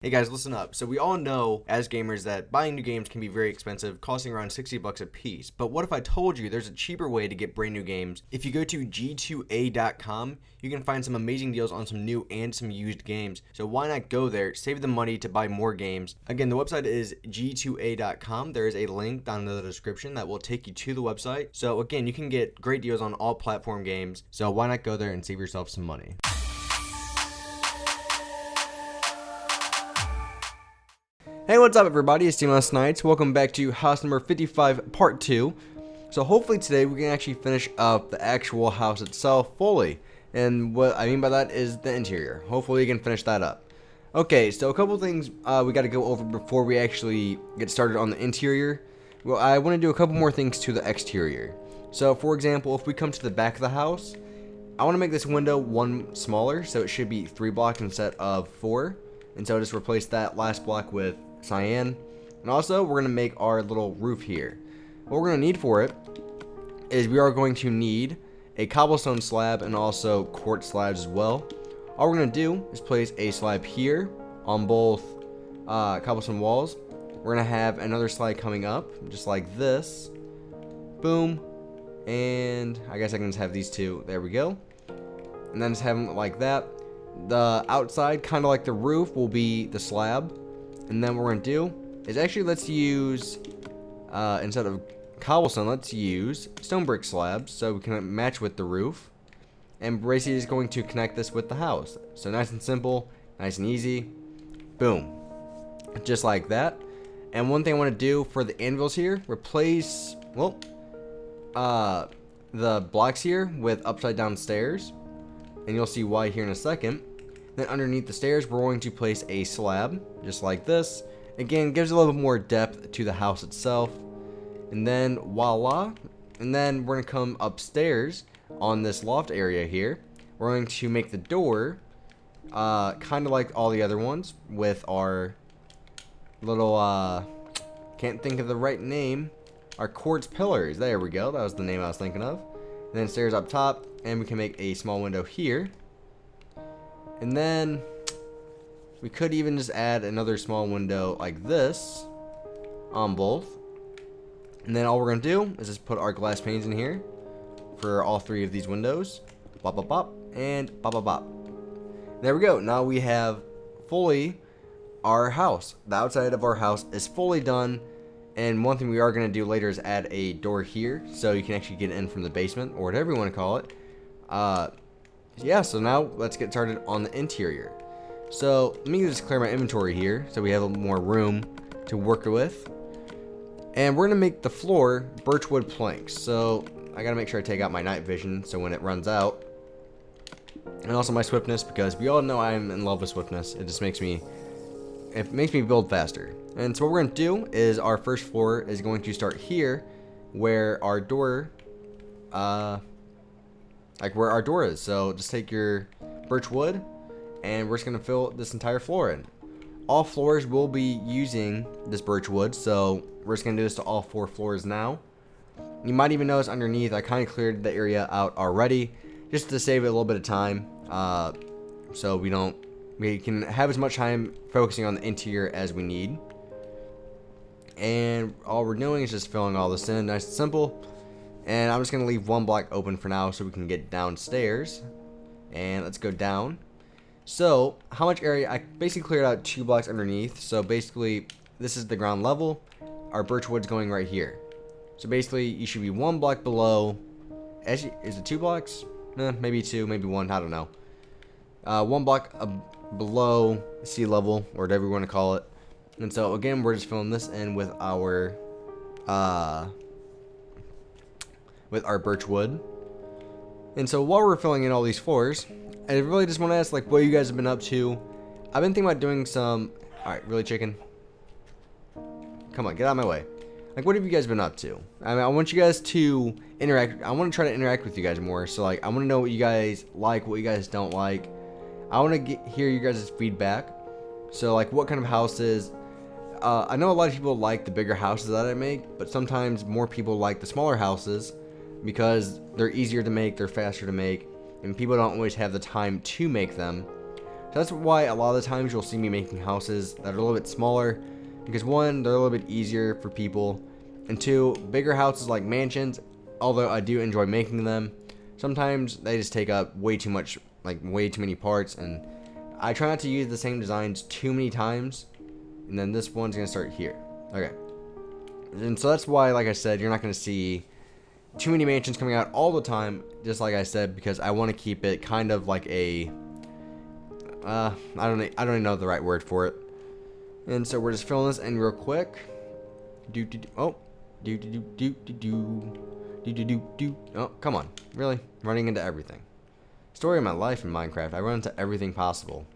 Hey guys, listen up. So we all know as gamers that buying new games can be very expensive, costing around 60 bucks a piece. But what if I told you there's a cheaper way to get brand new games? If you go to g2a.com, you can find some amazing deals on some new and some used games. So why not go there, save the money to buy more games? Again, the website is g2a.com. There is a link down in the description that will take you to the website. So again, you can get great deals on all platform games. So why not go there and save yourself some money? Hey, what's up everybody, it's Team SNipEz. Welcome back to house number 55 part 2. So hopefully today we can actually finish up the actual house itself fully. And what I mean by that is the interior. Hopefully we can finish that up. Okay, so a couple things we got to go over before we actually get started on the interior. Well, I want to do a couple more things to the exterior. So for example, if we come to the back of the house, I want to make this window one smaller, so it should be 3 blocks instead of 4. And so just replace that last block with cyan. And also we're going to make our little roof here. What we're going to need for it is we are going to need a cobblestone slab and also quartz slabs as well. All we're going to do is place a slab here on both cobblestone walls. We're going to have another slab coming up just like this. Boom. And I guess I can just have these two. There we go. And then just have them like that. The outside, kind of like the roof, will be the slab. And then what we're going to do is actually let's use, instead of cobblestone, let's use stone brick slabs so we can match with the roof. And basically is going to connect this with the house. So nice and simple, nice and easy. Boom. Just like that. And one thing I want to do for the anvils here, replace, well, the blocks here with upside down stairs. And you'll see why here in a second. Then underneath the stairs, we're going to place a slab, just like this. Again, gives a little bit more depth to the house itself. And then, voila. And then we're going to come upstairs on this loft area here. We're going to make the door kind of like all the other ones with our little, can't think of the right name, our quartz pillars. There we go. That was the name I was thinking of. And then stairs up top, and we can make a small window here. And then we could even just add another small window like this on both. And then all we're going to do is just put our glass panes in here for all 3 of these windows. Bop, bop, bop, and bop, bop, bop. There we go. Now we have fully our house. The outside of our house is fully done. And one thing we are going to do later is add a door here so you can actually get in from the basement or whatever you want to call it. Yeah, so now let's get started on the interior. So let me just clear my inventory here so we have a little more room to work with. And we're going to make the floor birchwood planks. So I got to make sure I take out my night vision so when it runs out. And also my swiftness, because we all know I'm in love with swiftness. It just makes me build faster. And so what we're going to do is our first floor is going to start here where our door where our door is. So just take your birch wood and we're just going to fill this entire floor in. All floors will be using this birch wood, so we're just going to do this to all 4 floors now. You might even notice underneath I kind of cleared the area out already just to save it a little bit of time, so we can have as much time focusing on the interior as we need. And all we're doing is just filling all this in nice and simple. And I'm just going to leave 1 block open for now so we can get downstairs. And let's go down. So, how much area? I basically cleared out 2 blocks underneath. So, basically, this is the ground level. Our birch wood's going right here. So, basically, you should be 1 block below. Is it 2 blocks? Maybe 2, maybe 1. I don't know. 1 block below sea level, or whatever you want to call it. And so, again, we're just filling this in with our birch wood. And so while we're filling in all these floors, I really just want to ask, like, what you guys have been up to. I've been thinking about doing some... Alright, really, chicken? Come on, get out of my way. Like, what have you guys been up to? I mean, I want you guys to interact. I want to try to interact with you guys more. So, like, I want to know what you guys like, what you guys don't like. I want to hear you guys' feedback. So, like, what kind of houses... I know a lot of people like the bigger houses that I make, but sometimes more people like the smaller houses because they're easier to make, they're faster to make, and people don't always have the time to make them. So that's why a lot of the times you'll see me making houses that are a little bit smaller, because one, they're a little bit easier for people, and two, bigger houses like mansions, although I do enjoy making them, sometimes they just take up way too much, like way too many parts, and I try not to use the same designs too many times. And then this one's gonna start here. Okay. And so that's why, like I said, you're not gonna see too many mansions coming out all the time, just like I said, because I want to keep it kind of like a I don't even know the right word for it. And so we're just filling this in real quick. Oh, oh, come on, really running into everything. Story of my life in Minecraft. I run into everything possible.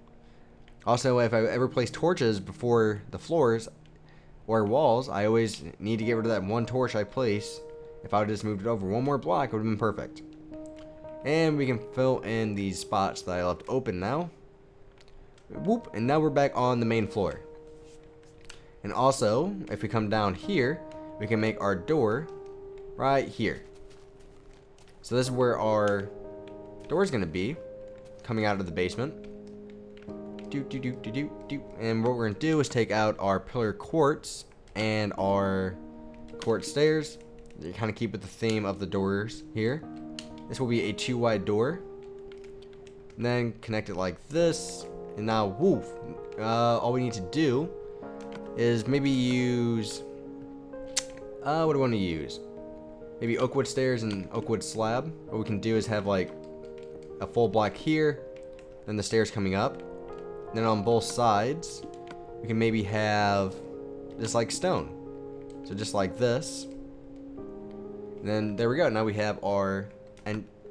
Also, if I ever place torches before the floors or walls, I always need to get rid of that one torch I place. If I would just moved it over one more block, it would have been perfect. And we can fill in these spots that I left open now. Whoop, and now we're back on the main floor. And also, if we come down here, we can make our door right here. So this is where our door is going to be, coming out of the basement. And what we're going to do is take out our pillar quartz and our quartz stairs. You kind of keep with the theme of the doors here. This will be a 2-wide door. And then connect it like this. And now, woof. All we need to do is maybe use... what do I want to use? Maybe oakwood stairs and oakwood slab. What we can do is have like a full block here, then the stairs coming up. Then on both sides, we can maybe have just like stone. So just like this. And then there we go. Now we have our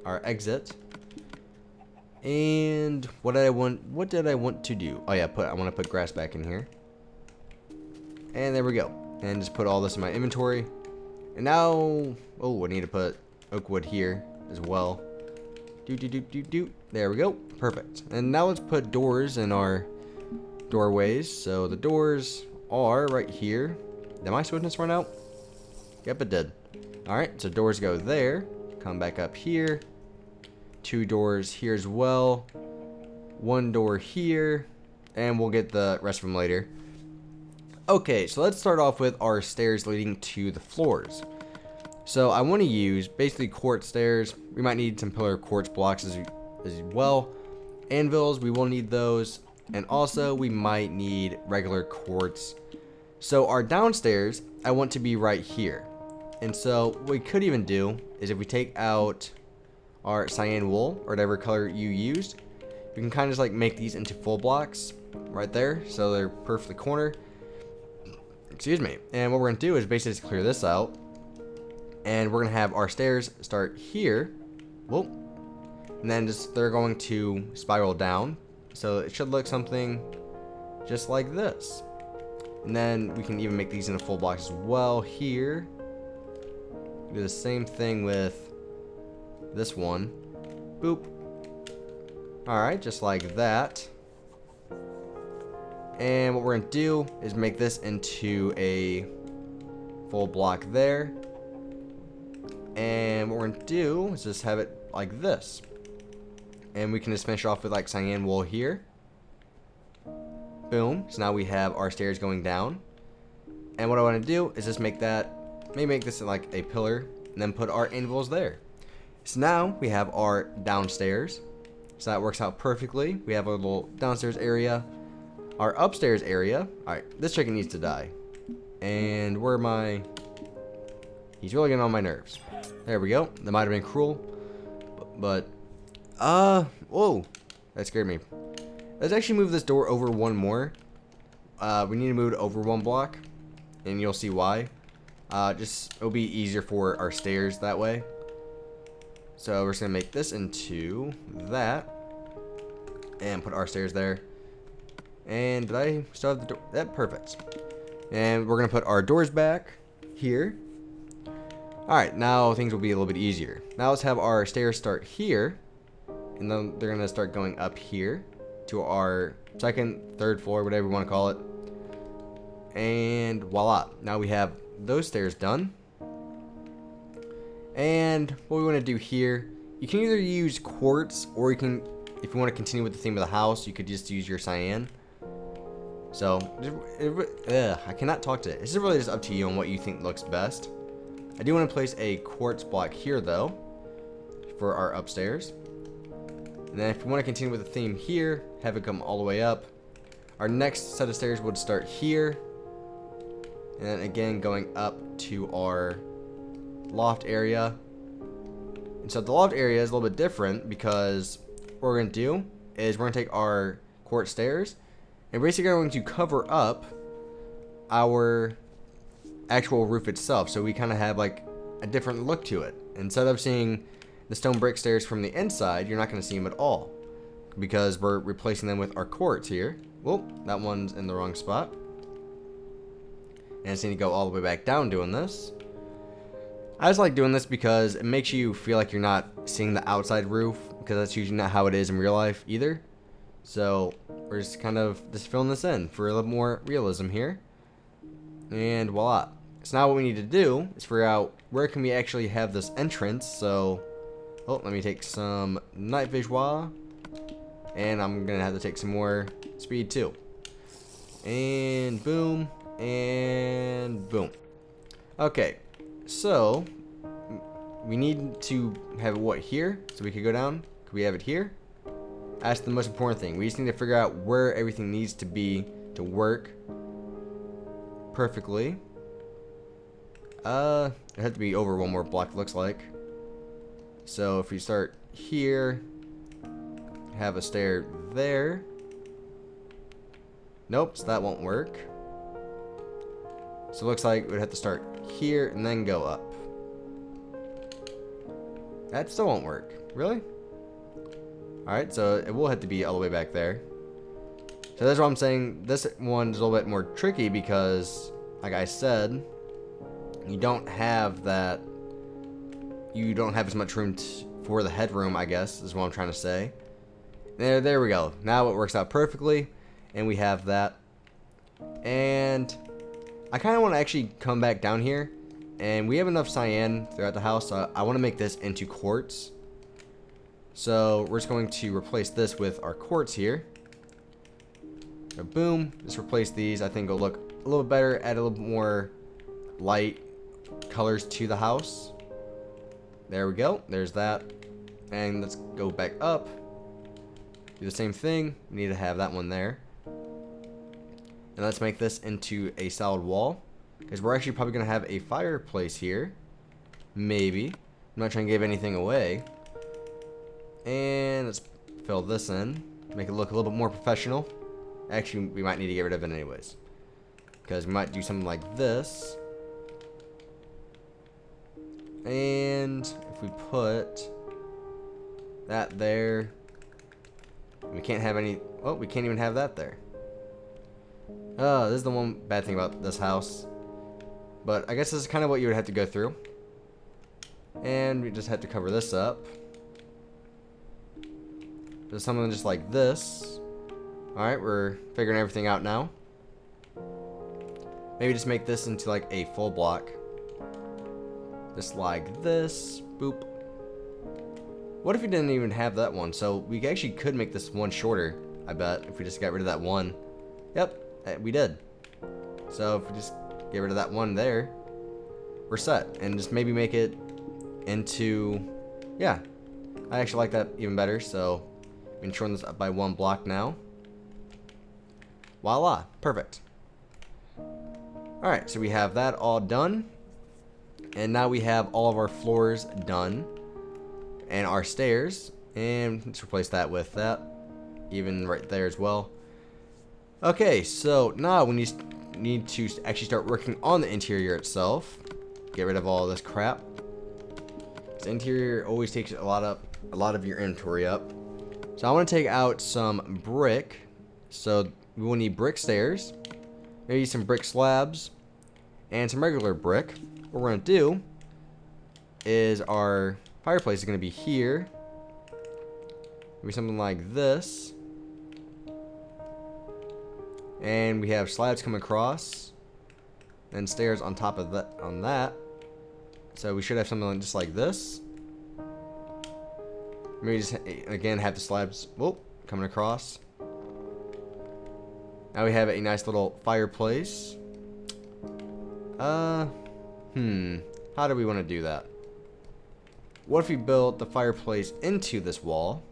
exit. And what did I want to do? Oh yeah, I want to put grass back in here. And there we go. And just put all this in my inventory. And now, oh, I need to put oak wood here as well. There we go. Perfect. And now let's put doors in our doorways. So the doors are right here. Did my swiftness run out? Yep, it did. Alright, so doors go there. Come back up here. 2 doors here as well. 1 door here. And we'll get the rest of them later. Okay, so let's start off with our stairs leading to the floors. So I want to use basically quartz stairs. We might need some pillar quartz blocks as well. Anvils, we will need those. And also we might need regular quartz. So our downstairs, I want to be right here. And so what we could even do is if we take out our cyan wool or whatever color you used, we can kind of just like make these into full blocks right there. So they're perfectly corner. Excuse me. And what we're going to do is basically just clear this out. And we're going to have our stairs start here. Whoa. And then they're going to spiral down. So it should look something just like this. And then we can even make these into full blocks as well here. Do the same thing with this one. Boop. Alright, just like that. And what we're going to do is make this into a full block there. And what we're going to do is just have it like this. And we can just finish off with like cyan wool here. Boom. So now we have our stairs going down. And what I want to do is just make that, maybe make this like a pillar, and then put our anvils there. So now we have our downstairs. So that works out perfectly. We have a little downstairs area. Our upstairs area. Alright, this chicken needs to die. And where am I? He's really getting on my nerves. There we go. That might have been cruel. But, whoa. That scared me. Let's actually move this door over one more. We need to move it over 1 block. And you'll see why. It'll be easier for our stairs that way. So we're just going to make this into that. And put our stairs there. And did I still have the door? That perfect. And we're going to put our doors back here. Alright, now things will be a little bit easier. Now let's have our stairs start here. And then they're going to start going up here to our 2nd, 3rd floor, whatever you want to call it. And voila. Now we have those stairs done. And what we want to do here, you can either use quartz or you can if you want to continue with the theme of the house, you could just use your cyan. So, I cannot talk to it. This is really just up to you on what you think looks best. I do want to place a quartz block here, though, for our upstairs. And then if you want to continue with the theme here, have it come all the way up. Our next set of stairs would start here. And then again, going up to our loft area. And so the loft area is a little bit different because what we're going to do is we're going to take our quartz stairs and basically we're going to cover up our actual roof itself. So we kind of have like a different look to it. Instead of seeing the stone brick stairs from the inside, you're not going to see them at all because we're replacing them with our quartz here. Well, that one's in the wrong spot. And it's going to go all the way back down doing this. I just like doing this because it makes you feel like you're not seeing the outside roof, because that's usually not how it is in real life either. So we're just kind of just filling this in for a little more realism here. And voila. So now what we need to do is figure out where can we actually have this entrance. So, let me take some night visual. And I'm going to have to take some more speed too. And boom. And boom. Okay. So, we need to have what here? So we could go down. Could we have it here? That's the most important thing. We just need to figure out where everything needs to be to work perfectly. It had to be over one more block, it looks like. So if we start here, have a stair there. Nope, so that won't work. So it looks like we'd have to start here and then go up. That still won't work. Really? Alright, so it will have to be all the way back there. So that's what I'm saying. This one's a little bit more tricky because, like I said, you don't have that. You don't have as much room for the headroom, I guess, is what I'm trying to say. There we go. Now it works out perfectly, and we have that. And I kind of want to actually come back down here, and we have enough cyan throughout the house, so I want to make this into quartz. So we're just going to replace this with our quartz here. So boom, just replace these. I think it'll look a little better, add a little more light colors to the house. There we go, there's that. And let's go back up. Do the same thing, we need to have that one there. And let's make this into a solid wall, because we're actually probably going to have a fireplace here. Maybe. I'm not trying to give anything away. And let's fill this in. Make it look a little bit more professional. Actually, we might need to get rid of it anyways, because we might do something like this. And if we put that there, we can't have any. Oh, we can't even have that there. Oh, this is the one bad thing about this house. But I guess this is kind of what you would have to go through. And we just had to cover this up. There's something just like this. Alright, we're figuring everything out now. Maybe just make this into like a full block. Just like this. Boop. What if we didn't even have that one? So we actually could make this one shorter, I bet, if we just got rid of that one. Yep, we did. So if we just get rid of that one there, we're set. And just maybe make it into, yeah, I actually like that even better. So we can shorten this up by one block now. Voila, perfect. Alright, so we have that all done. And now we have all of our floors done. And our stairs. And let's replace that with that. Even right there as well. Okay, so now we need to actually start working on the interior itself. Get rid of all this crap. This interior always takes a lot of your inventory up. So I want to take out some brick. So we will need brick stairs, maybe some brick slabs, and some regular brick. What we're going to do is our fireplace is going to be here. Maybe something like this. And we have slabs come across, and stairs on top of that. So we should have something just like this. Maybe just, again, have the slabs, whoop, coming across. Now we have a nice little fireplace. How do we want to do that? What if we built the fireplace into this wall?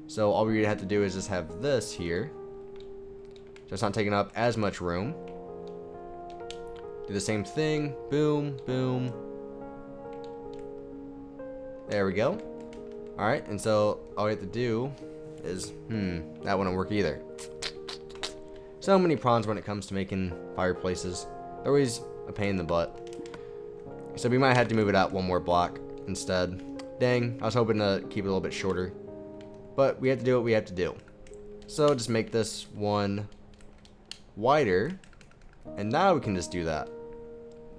So all we would have to do is just have this here. So it's not taking up as much room. Do the same thing. Boom, boom. There we go. Alright, and so all we have to do is, that wouldn't work either. So many problems when it comes to making fireplaces. They're always a pain in the butt. So we might have to move it out one more block instead. Dang, I was hoping to keep it a little bit shorter. But we have to do what we have to do. So just make this one wider. And now we can just do that.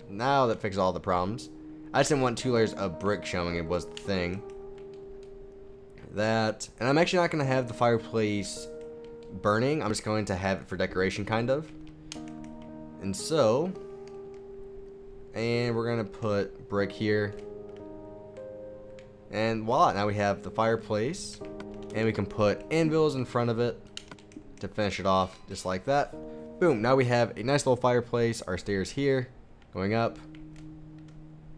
Now that fixes all the problems. I just didn't want 2 layers of brick showing, it was the thing. That, and I'm actually not going to have the fireplace burning. I'm just going to have it for decoration, kind of. And so, and we're going to put brick here. And voila, now we have the fireplace. And we can put anvils in front of it to finish it off, just like that. Boom, now we have a nice little fireplace. Our stairs here, going up.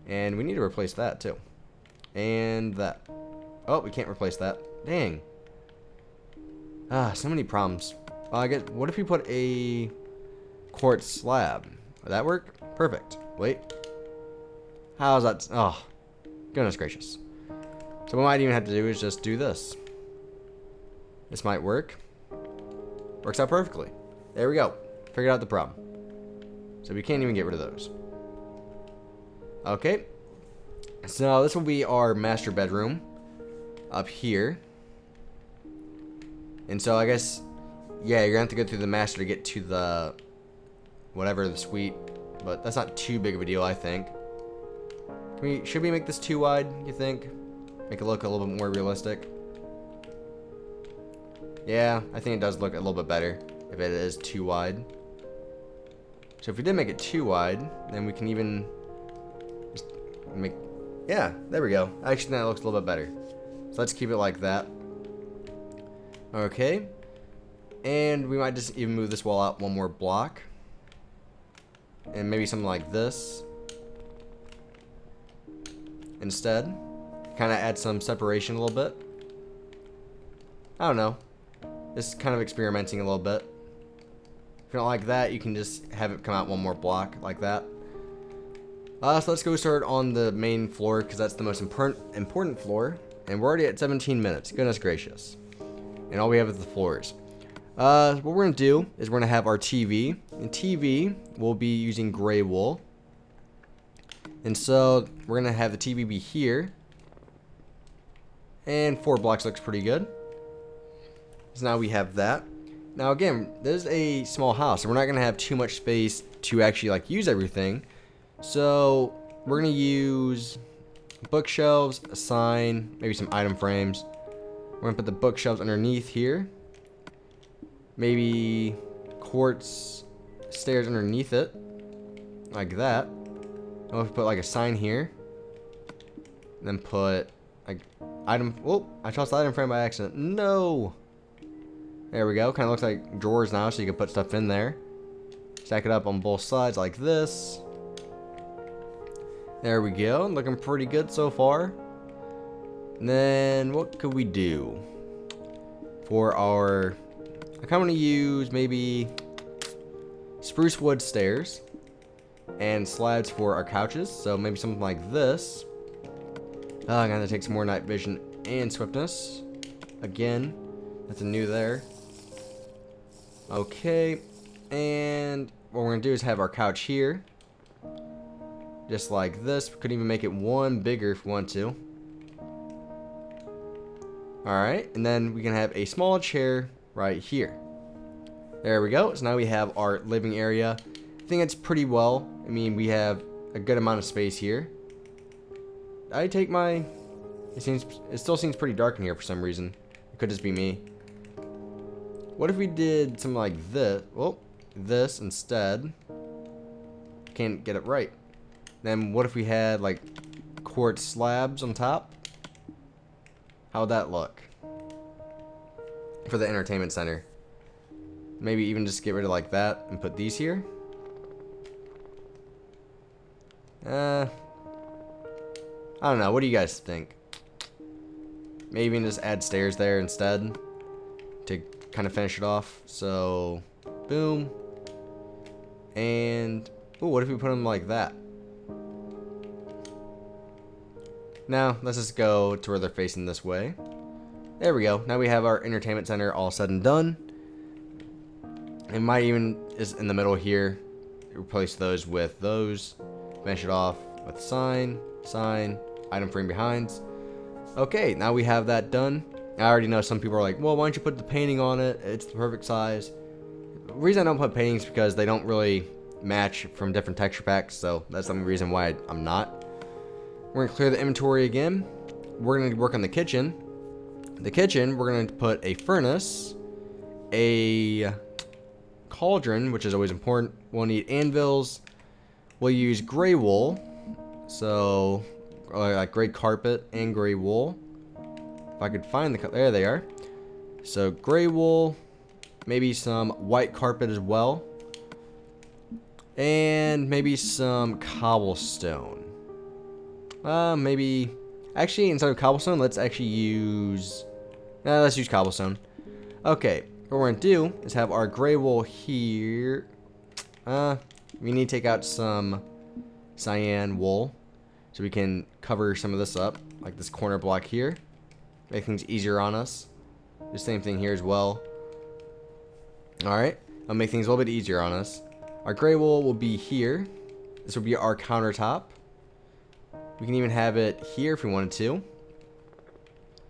And we need to replace that too. And that. Oh, we can't replace that. Dang. So many problems. I guess, what if we put a quartz slab? Would that work? Perfect. Wait. How's that? Oh, goodness gracious. So what we might even have to do is just do this. This might work. Works out perfectly. There we go. Figured out the problem. So we can't even get rid of those. Okay. So this will be our master bedroom up here. And so I guess, yeah, you're going to have to go through the master to get to the, whatever, the suite. But that's not too big of a deal, I think. Should we make this too wide, you think? Make it look a little bit more realistic? Yeah, I think it does look a little bit better if it is too wide. So if we did make it too wide, then we can even just make, yeah, there we go. Actually, that looks a little bit better. So let's keep it like that. Okay. And we might just even move this wall out one more block. And maybe something like this. Instead. Kind of add some separation a little bit. I don't know. Just kind of experimenting a little bit. If you don't like that, you can just have it come out one more block like that. So let's go start on the main floor because that's the most important floor. And we're already at 17 minutes. Goodness gracious. And all we have is the floors. What we're going to do is we're going to have our TV. And TV will be using gray wool. And so we're going to have the TV be here. And 4 blocks looks pretty good. So now we have that. Now again, this is a small house, so we're not going to have too much space to actually like use everything. So we're going to use bookshelves, a sign, maybe some item frames. We're going to put the bookshelves underneath here. Maybe quartz stairs underneath it. Like that. And we'll put like a sign here. And then put like item, oh, I tossed the item frame by accident. No! There we go. Kind of looks like drawers now, so you can put stuff in there. Stack it up on both sides like this. There we go. Looking pretty good so far. And then what could we do for our... I kind of want to use maybe spruce wood stairs and slabs for our couches. So maybe something like this. I'm going to take some more night vision and swiftness. Again, that's a new there. Okay, and what we're going to do is have our couch here. Just like this. We could even make it one bigger if we want to. Alright, and then we can have a small chair right here. There we go. So now we have our living area. I think it's pretty well. I mean, we have a good amount of space here. I take my... It still seems pretty dark in here for some reason. It could just be me. What if we did something like this? Well, this instead. Can't get it right. Then what if we had like quartz slabs on top? How'd that look? For the entertainment center. Maybe even just get rid of like that and put these here. I don't know. What do you guys think? Maybe just add stairs there instead to kind of finish it off. So, boom. And, ooh, what if we put them like that? Now, let's just go to where they're facing this way. There we go. Now we have our entertainment center all said and done. It might even, is in the middle here, replace those with those. Finish it off with sign, item frame behinds. Okay, now we have that done. I already know some people are like, well, why don't you put the painting on it? It's the perfect size. The reason I don't put paintings is because they don't really match from different texture packs, so that's the only reason why I'm not. We're gonna clear the inventory again. We're gonna work on the kitchen. The kitchen, we're gonna put a furnace, a cauldron, which is always important. We'll need anvils. We'll use gray wool, so like gray carpet and gray wool. If I could find there they are. So gray wool, maybe some white carpet as well, and maybe some cobblestone. Maybe actually instead of cobblestone, let's actually use. Let's use cobblestone. Okay, what we're gonna do is have our gray wool here. We need to take out some cyan wool so we can cover some of this up, like this corner block here. Make things easier on us. The same thing here as well. Alright, I'll make things a little bit easier on us. Our gray wool will be here. This will be our countertop. We can even have it here if we wanted to.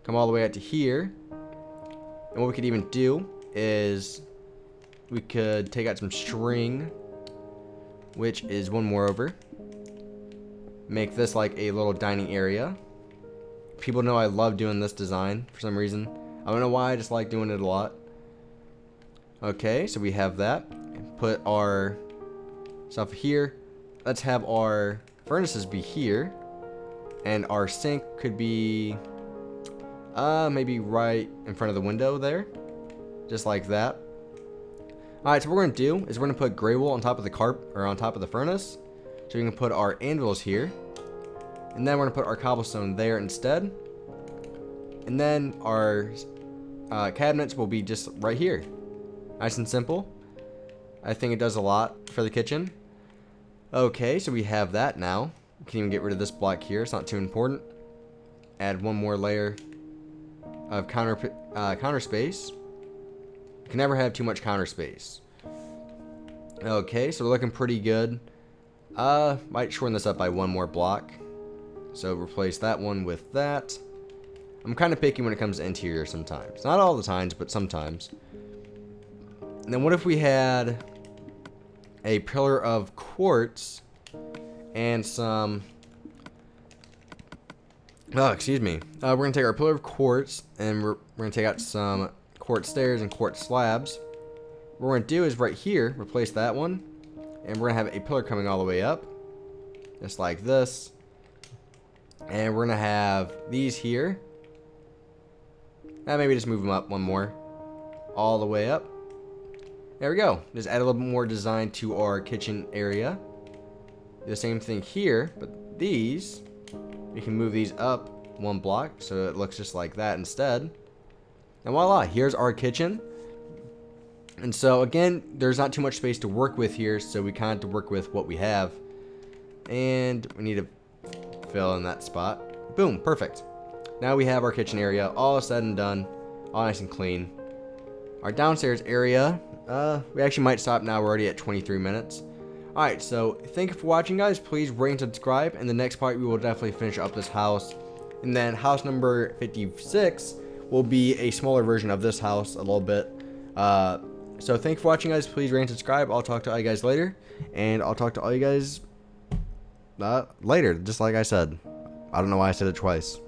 Come all the way out to here. And what we could even do is we could take out some string, which is one more over. Make this like a little dining area. People know I love doing this design for some reason. I don't know why, I just like doing it a lot. Okay, so we have that. Put our stuff here. Let's have our furnaces be here. And our sink could be maybe right in front of the window there. Just like that. Alright, so what we're going to do is we're going to put gray wool on top of the on top of the furnace. So we can put our anvils here. And then we're going to put our cobblestone there instead. And then our cabinets will be just right here. Nice and simple. I think it does a lot for the kitchen. Okay, so we have that now. We can even get rid of this block here. It's not too important. Add one more layer of counter space. You can never have too much counter space. Okay, so we're looking pretty good. Might shorten this up by one more block. So replace that one with that. I'm kind of picky when it comes to interior sometimes. Not all the times, but sometimes. And then what if we had a pillar of quartz and some... Oh, excuse me. We're going to take our pillar of quartz and we're going to take out some quartz stairs and quartz slabs. What we're going to do is right here, replace that one. And we're going to have a pillar coming all the way up. Just like this. And we're going to have these here. Maybe just move them up one more. All the way up. There we go. Just add a little bit more design to our kitchen area. Do the same thing here, but these, we can move these up one block so it looks just like that instead. And voila, here's our kitchen. And so again, there's not too much space to work with here, so we kind of have to work with what we have. And we need to fill in that spot. Boom, perfect. Now we have our kitchen area all said and done, all nice and clean. Our downstairs area, we actually might stop now. We're already at 23 minutes. Alright, so thank you for watching, guys. Please rate and subscribe. In the next part, we will definitely finish up this house. And then house number 56 will be a smaller version of this house a little bit. So thank you for watching, guys. Please rate and subscribe. I'll talk to all you guys later. And I'll talk to all you guys later, just like I said. I don't know why I said it twice.